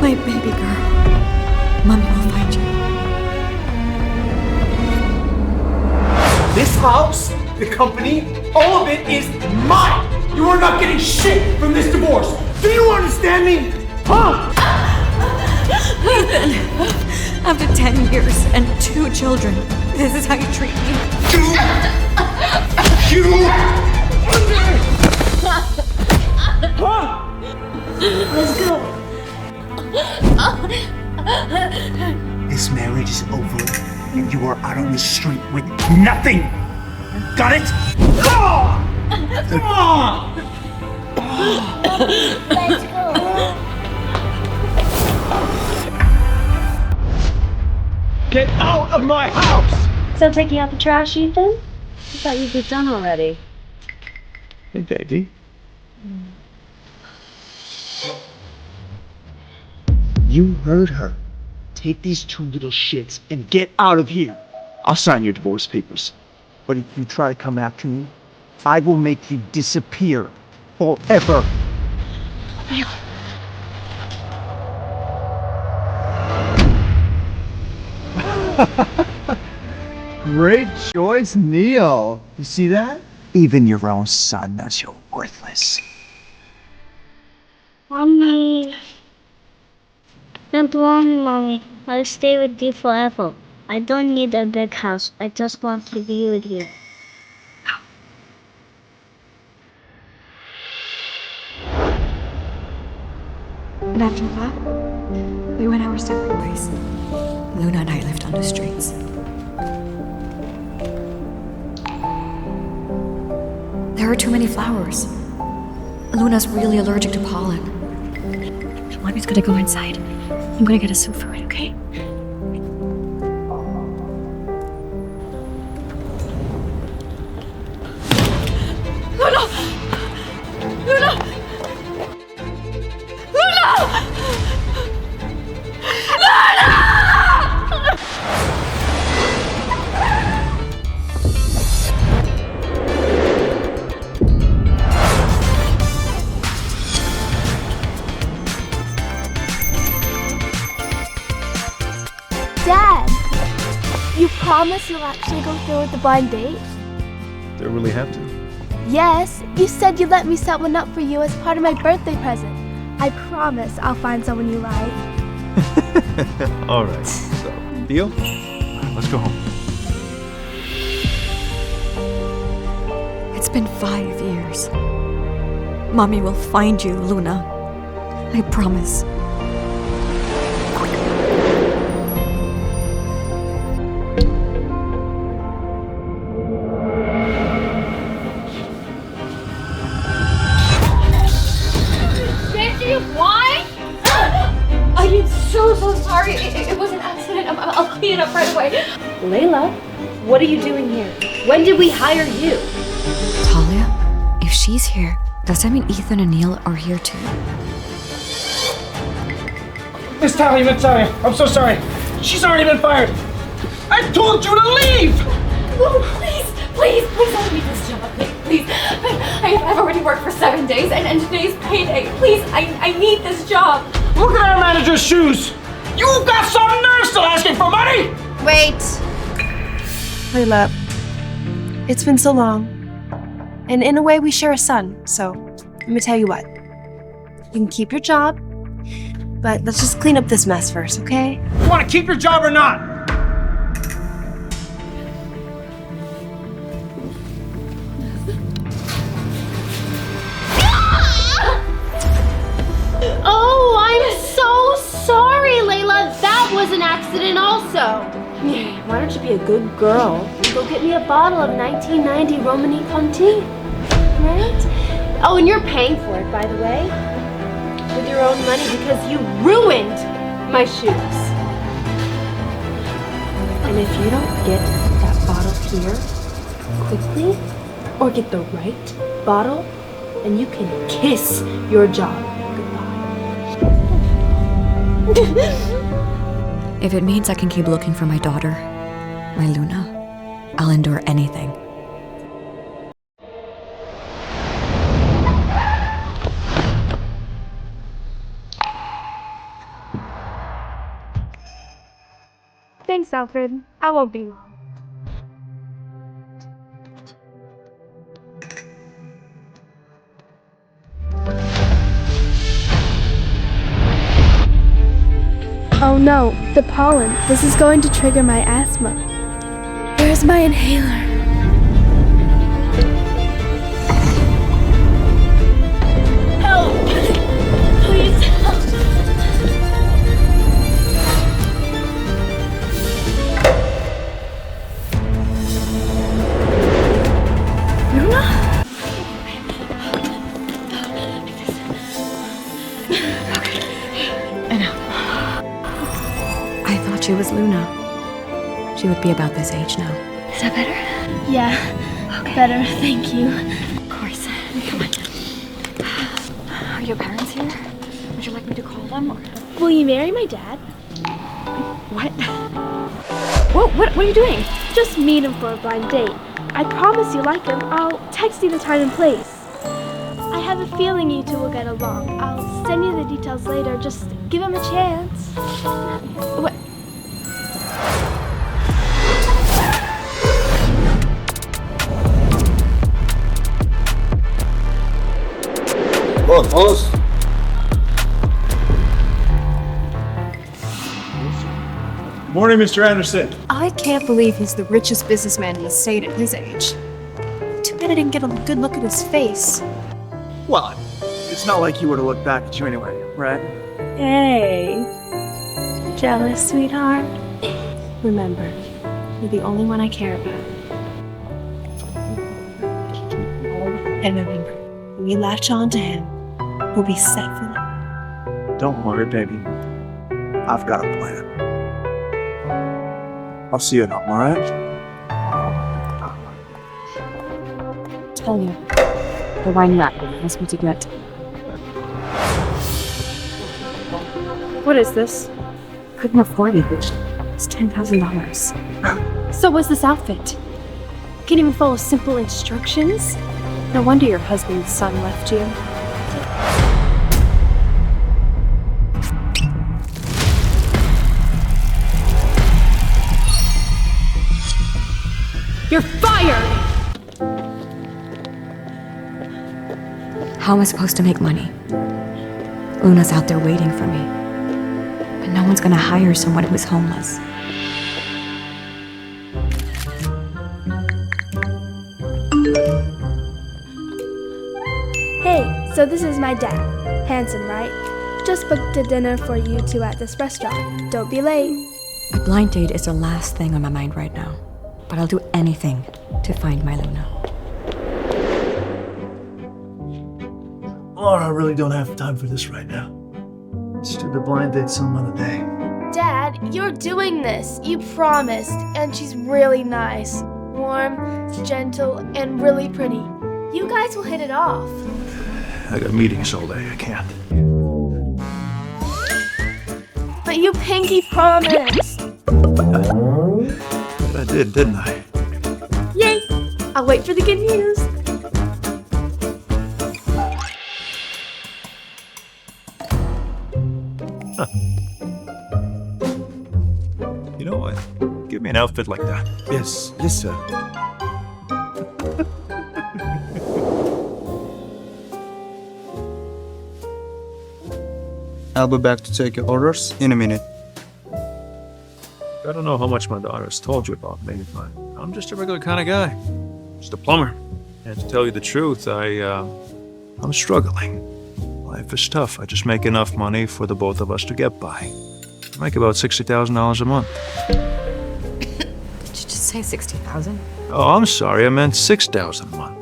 My baby girl. Mommy will find you. This house, the company, all of it is mine! You are not getting shit from this divorce! Do you understand me? Huh? Ethan, after 10 years and 2 children, this is how you treat me. Let's go. This marriage is over, and you are out on the street with nothing! Got it? Let's go. Get out of my house! Still taking out the trash, Ethan? I thought you'd be done already. Hey, baby. You heard her. Take these 2 little shits and get out of here. I'll sign your divorce papers. But if you try to come after me, I will make you disappear forever. Great choice, Neil. You see that? Even your own son knows you're worthless. Mommy. Don't worry, Mommy. I'll stay with you forever. I don't need a big house. I just want to be with you. And after that, we went our separate ways. Luna and I lived on the streets. There are too many flowers. Luna's really allergic to pollen. Mommy's gonna go inside. I'm gonna get a soup for it, okay? Luna! Luna! Luna! Luna! Dad! You promise you'll actually go through with the blind date? Do I really have to? Yes, you said you'd let me set one up for you as part of my birthday present. I promise I'll find someone you like. All right. So, deal? Let's go home. It's been 5 years. Mommy will find you, Luna. I promise. I am so sorry. It was an accident. I'll clean it up right away. Leila, what are you doing here? When did we hire you? Talia, if she's here, does that mean Ethan and Neil are here too? Miss Talia, I'm so sorry. She's already been fired. I told you to leave! Oh, please let me this job. Please. I've already worked for 7 days and today's payday. Please, I need this job. Look at our manager's shoes! You've got some nerve still asking for money! Wait. Leila, it's been so long. And in a way, we share a son, so let me tell you what. You can keep your job, but let's just clean up this mess first, okay? You want to keep your job or not? Oh, I'm so sorry, Leila. That was an accident also. Why don't you be a good girl and go get me a bottle of 1990 Romani Conti, right? Oh, and you're paying for it, by the way, with your own money because you ruined my shoes. And if you don't get that bottle here quickly, or get the right bottle, then you can kiss your job goodbye. If it means I can keep looking for my daughter, my Luna, I'll endure anything. Thanks, Alfred. I won't be long. Oh no, the pollen. This is going to trigger my asthma. Where's my inhaler? Help! Please help! I thought she was Luna. She would be about this age now. Is that better? Yeah, better, thank you. Of course. Come on. Are your parents here? Would you like me to call them or? Will you marry my dad? What? Whoa, what are you doing? Just meet him for a blind date. I promise you like him. I'll text you the time and place. I have a feeling you two will get along. I'll send you the details later. Just give him a chance. What? Boss. Morning, Mr. Anderson. I can't believe he's the richest businessman in the state at his age. Too bad I didn't get a good look at his face. Well, it's not like he would have looked back at you anyway, right? Hey. Jealous, sweetheart? Remember, you're the only one I care about. And remember, when you latch on to him, we'll be set for life. Don't worry, baby. I've got a plan. I'll see you at home, alright? Tell you. The wine rack. That's what you get. What is this? Couldn't afford it. It's $10,000. So what's this outfit? Can't even follow simple instructions? No wonder your husband's son left you. You're fired! How am I supposed to make money? Luna's out there waiting for me. But no one's gonna hire someone who's homeless. Hey, so this is my dad. Handsome, right? Just booked a dinner for you two at this restaurant. Don't be late. A blind date is the last thing on my mind right now. But I'll do anything to find my Luna. Oh, I really don't have time for this right now. Let's do the blind date some other day. Dad, you're doing this. You promised. And she's really nice. Warm, gentle, and really pretty. You guys will hit it off. I got meetings all day. I can't. But you pinky promised. I did, didn't I? Yay! I'll wait for the good news. You know what? Give me an outfit like that. Yes, sir. I'll be back to take your orders in a minute. I don't know how much my daughter's told you about me, but I'm just a regular kind of guy. Just a plumber. And to tell you the truth, I'm struggling. Life is tough. I just make enough money for the both of us to get by. I make about $60,000 a month. Did you just say 60,000? Oh, I'm sorry. I meant 6,000 a month.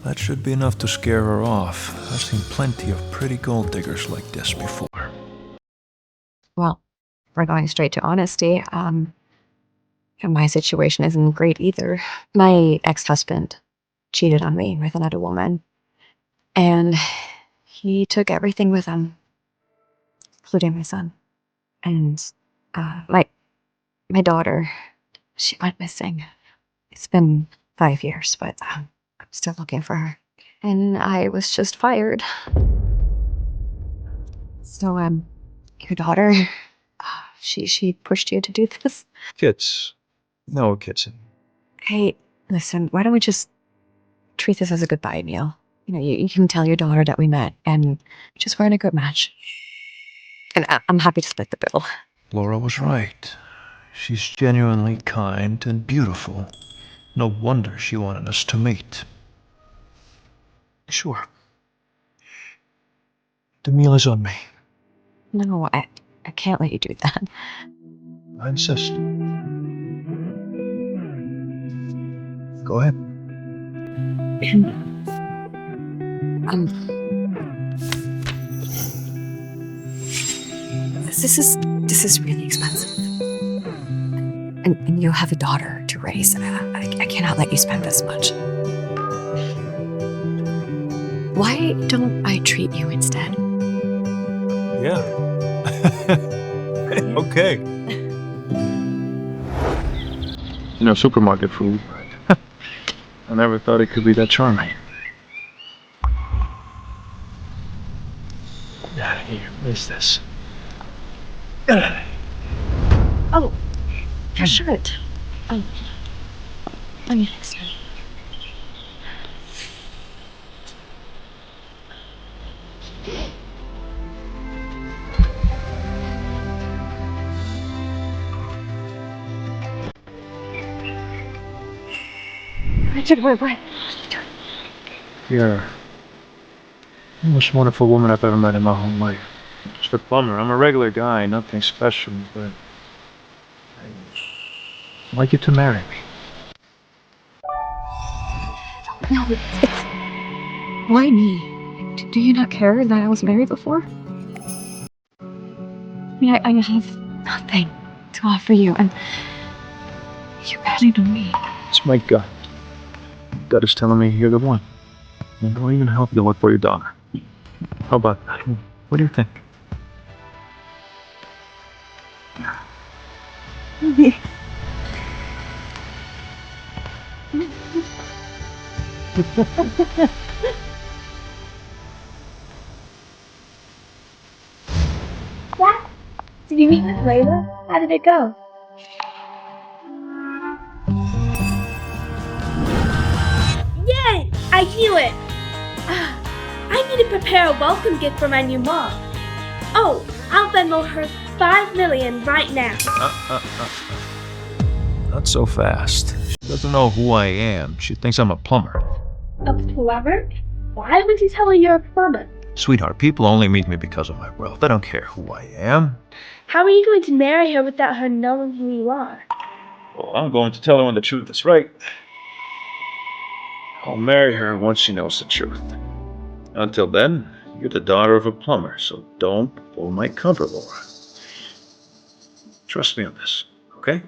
That should be enough to scare her off. I've seen plenty of pretty gold diggers like this before. Well, we're going straight to honesty. My situation isn't great either. My ex-husband cheated on me with another woman. And he took everything with him, including my son. And my daughter, she went missing. It's been 5 years, but I'm still looking for her. And I was just fired. So, your daughter, She pushed you to do this? Kids. No kids. Hey, listen, why don't we just treat this as a goodbye meal? You can tell your daughter that we met, and just we're in a good match. And I'm happy to split the bill. Laura was right. She's genuinely kind and beautiful. No wonder she wanted us to meet. Sure. The meal is on me. No, I can't let you do that. I insist. Go ahead. Um, this is really expensive. And you have a daughter to raise. I cannot let you spend this much. Why don't I treat you instead? Yeah. Okay. Supermarket food. I never thought it could be that charming. Here, what is this? Oh, your shirt. Oh, let me fix it. Richard, wait. You're the most wonderful woman I've ever met in my whole life. Just a plumber. I'm a regular guy, nothing special, but I'd like you to marry me. No, it's why me? Do you not care that I was married before? I mean, I have nothing to offer you, and you barely know me. It's my gut. Gut is telling me you're the one. And I'll even help you look for your daughter. How about that? What do you think? Dad, did you meet with Leila? How did it go? Yay! I knew it! I need to prepare a welcome gift for my new mom. Oh, I'll Venmo her $5 million right now. Not so fast. She doesn't know who I am. She thinks I'm a plumber. A plumber? Why would you tell her you're a plumber? Sweetheart, people only meet me because of my wealth. They don't care who I am. How are you going to marry her without her knowing who you are? Well, I'm going to tell her when the truth is right. I'll marry her once she knows the truth. Until then, you're the daughter of a plumber, so don't pull my cover, Laura. Trust me on this, okay?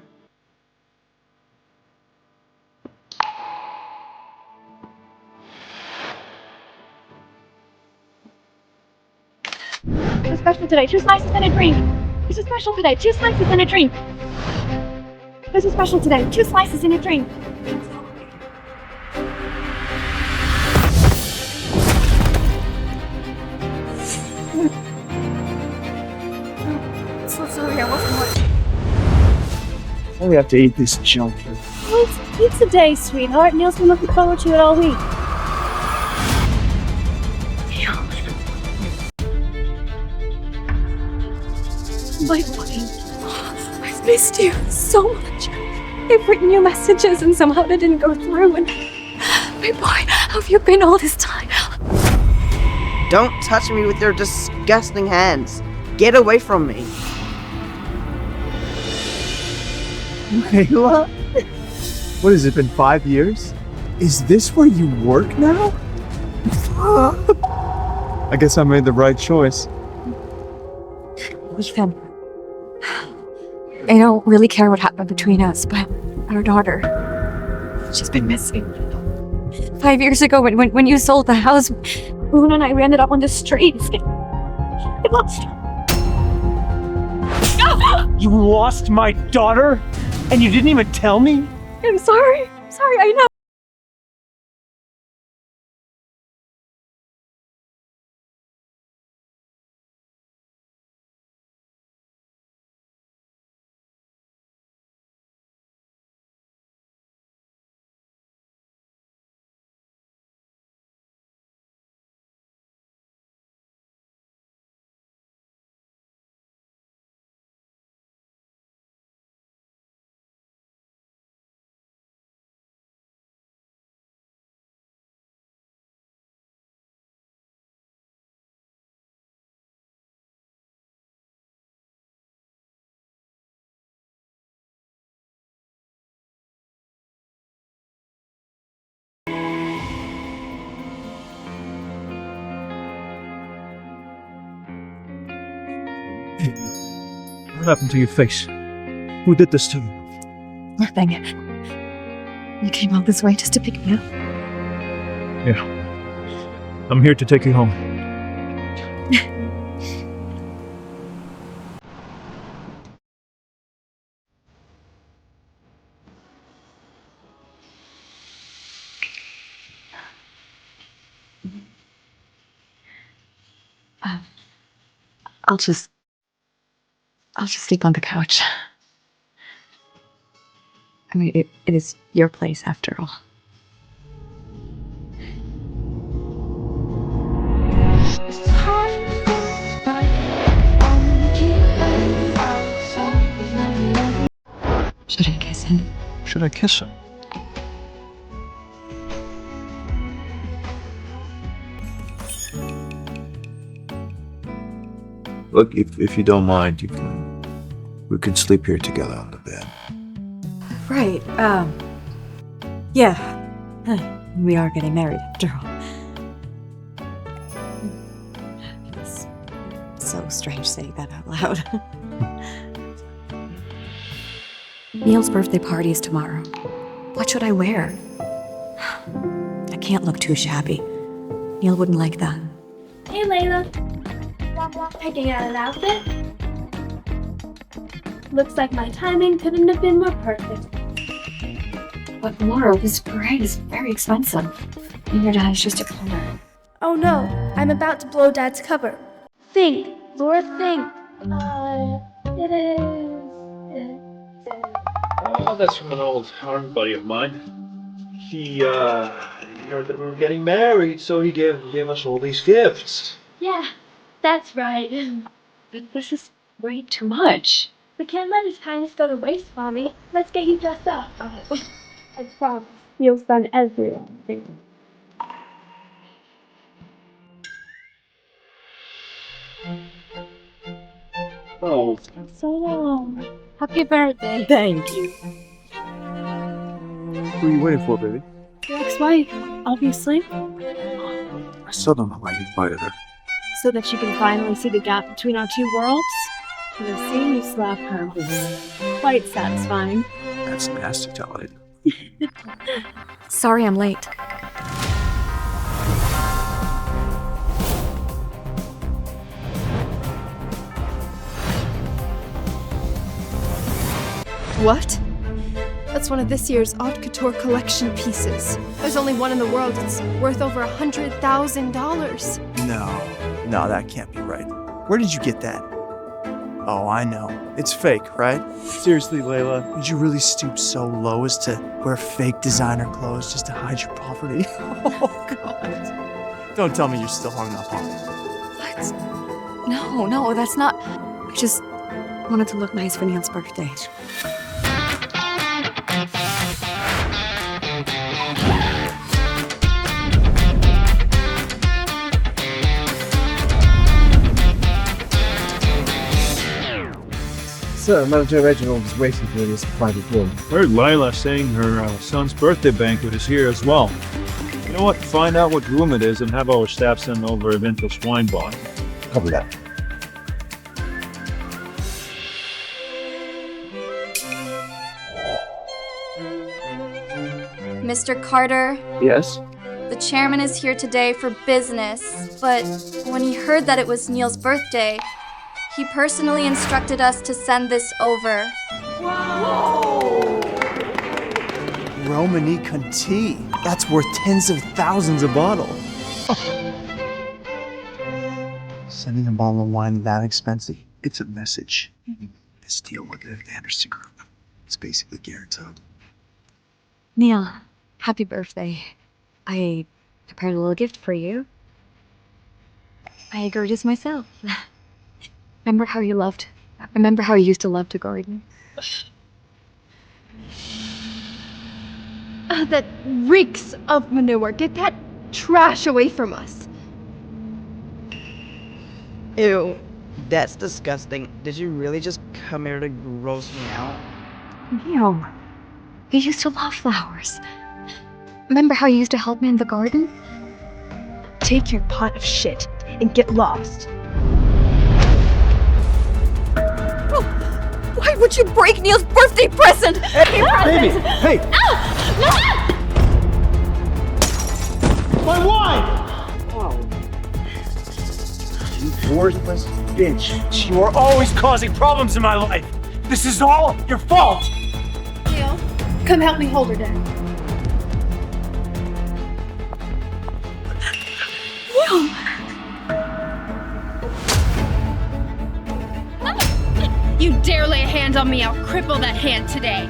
There's a special today, 2 slices and a drink. There's a special today, 2 slices and a drink. There's a special today, 2 slices and a drink. So sorry, I wasn't watching. We have to eat this junk. Well, it's pizza day, sweetheart. Neil's been looking forward to it all week. My buddy, I've missed you so much. I've written you messages and somehow they didn't go through. And my boy, how have you been all this time? Don't touch me with your disgusting hands. Get away from me. Leila? What has it been, 5 years? Is this where you work now? I guess I made the right choice. Ethan, I don't really care what happened between us, but our daughter, she's been missing. 5 years ago, when you sold the house, Luna and I ended up on the streets. I lost her. You lost my daughter? And you didn't even tell me? I'm sorry. I know. What happened to your face? Who did this to you? Nothing. You came all this way just to pick me up. Yeah. I'm here to take you home. I'll just sleep on the couch. I mean, it is your place after all. Should I kiss him? Should I kiss her? Look, if you don't mind, we can sleep here together on the bed. Right. Yeah. We are getting married after all. It's so strange saying that out loud. Neil's birthday party is tomorrow. What should I wear? I can't look too shabby. Neil wouldn't like that. Hey, Leila. Picking out an outfit? Looks like my timing couldn't have been more perfect. But Laura, this parade is very expensive. And your dad is just a plumber. Oh no, I'm about to blow Dad's cover. Think, Laura, think. It is. Oh, that's from an old army buddy of mine. He heard that we were getting married, so he gave us all these gifts. Yeah, that's right. This is way too much. We can't let his kindness go to waste, Mommy. Let's get you dressed up. I promise. Neil's done everything. Oh, So long. Happy birthday. Thank you. who are you waiting for, baby? Your ex-wife, obviously. I still don't know why you invited her. So that you can finally see the gap between our two worlds. And I've seen you slap her was quite satisfying. That's nasty, Leila. Sorry I'm late. What? That's one of this year's haute couture collection pieces. There's only one in the world. It's worth over $100,000. No, that can't be right. Where did you get that? Oh, I know. It's fake, right? Seriously, Leila, did you really stoop so low as to wear fake designer clothes just to hide your poverty? Oh, God. Don't tell me you're still hung up on it. What? No, that's not. I just wanted to look nice for Neil's birthday. Sir, Manager Reginald is waiting for you in his private room. Heard Leila saying her son's birthday banquet is here as well. You know what? Find out what room it is and have our staff send over a vintage wine bottle. Cover that. Mr. Carter, Yes? the chairman is here today for business, but when he heard that it was Neil's birthday, he personally instructed us to send this over. Romany Conti. That's worth tens of thousands a bottle. Sending a bottle of wine that expensive? It's a message. This deal with the Anderson Group. It's basically guaranteed. Neil, happy birthday. I prepared a little gift for you. I gorgeous myself. Remember how you used to love to garden? That reeks of manure. Get that trash away from us. Ew, that's disgusting. Did you really just come here to gross me out? Neil, you used to love flowers. Remember how you used to help me in the garden? Take your pot of shit and get lost. would you break Neil's birthday present? Baby, hey! My wife! You worthless bitch. You are always causing problems in my life. This is all your fault. Neil, come help me hold her down. You dare lay a hand on me, I'll cripple that hand today.